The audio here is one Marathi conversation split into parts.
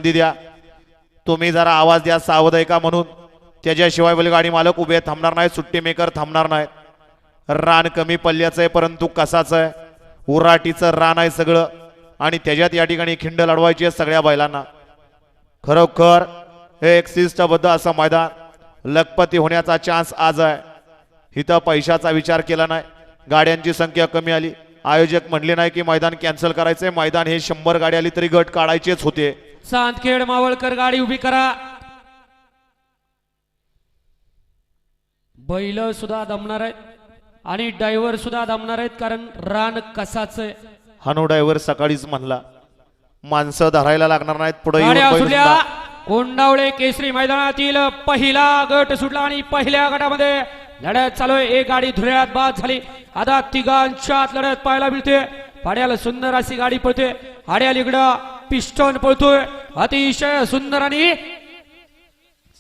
संधी द्या. तुम्ही जरा आवाज द्या सावध आहे का म्हणून. त्याच्याशिवाय बैलगाडी मालक उभे थांबणार नाही, सुट्टी मेकर थांबणार नाहीत. रान कमी पल्ल्याचं आहे परंतु कसाचं आहे, उराटीचं रान आहे सगळं आणि त्याच्यात या ठिकाणी खिंड लढवायची आहे सगळ्या बैलांना. खरोखर हे एक शिस्तबद्ध असं मैदान, लखपती होण्याचा चान्स आज आहे. इथं पैशाचा विचार केला नाही, गाड्यांची संख्या कमी आली, आयोजक म्हणले नाही की मैदान कॅन्सल करायचंय. मैदान हे 100 गाडी आली तरी गट काढायचेच होते. चांदखेड मावळकर गाडी उभी करा. बैल सुद्धा दमणार आहेत आणि ड्रायव्हर सुद्धा दमणार आहेत कारण रान कसाच आहे. हनु ड्रायव्हर सकाळीच म्हणला माणसं धरायला लागणार नाहीत. पुढे गाड्या सुटल्या. कोंडावळे केसरी मैदानातील पहिला गट सुटला आणि पहिल्या गटामध्ये लढत चालू आहे. एक गाडी धुऱ्यात बाद झाली. आता तिघांच्यात लढत पाहायला मिळते. पाड्याला सुंदर अशी गाडी पळते. आड्याल इकडं पिस्टन पळतोय अतिशय सुंदर. आणि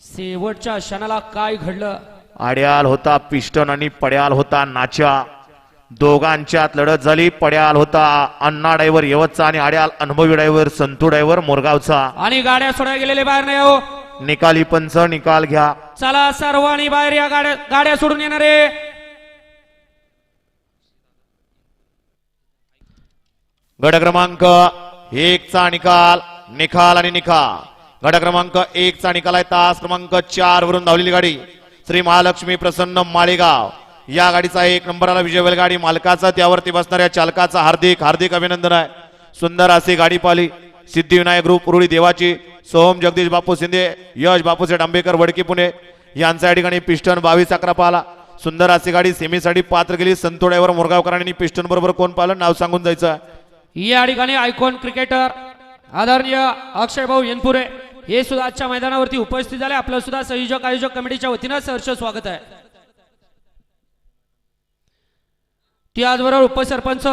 शेवटच्या क्षणाला काय घडलं, आड्याल होता पिस्टन आणि पड्याल होता नाच्या. दोघांच्यात लढत झाली. पड्याल होता अण्णा ड्रायव्हर यवतचा आणि आड्याल अनुभवी ड्रायव्हर संतू ड्रायव्हर मोरगावचा. आणि गाड्या सोडायला गेलेले बाहेर नाही हो. निकाली पंच निकाल घ्या. चला सर्वांनी बाहेर या. गाड्या सोडून येणारे गट क्रमांक 1 चा निकाल, निकाल आणि निकाल. गट क्रमांक 1 चा निकाल आहे. तास क्रमांक 4 वरून धावलेली गाडी श्री महालक्ष्मी प्रसन्न माळेगाव. या गाडीचा 1 नंबरला विजय बैलगाडी मालकाचा, त्यावरती बसणाऱ्या चालकाचा हार्दिक हार्दिक अभिनंदन आहे. सुंदर अशी गाडी पाहिली. सिद्धिविनायक ग्रुप उरुळी देवाची, सोहम जगदीश बापू शिंदे, यश बापूसेठ आंबेकर वडकी पुणे यांचा या ठिकाणी पिस्टन 22-11 पाहिला. सुंदर अशी गाडी सेमीसाठी पात्र गेली. संतू ड्रायव्हर मोरगावकरांनी पिस्टन बरोबर कोण पाहिलं नाव सांगून जायचं. या ठिकाणी आयकॉन क्रिकेटर आदरणीय अक्षय भाऊ येनपुरे हे सुद्धा आजच्या मैदानावरती उपस्थित झाले. आपलं सुद्धा संयोजक आयोजक कमिटीच्या वतीनं सहर्ष स्वागत आहे. त्याचबरोबर उपसरपंच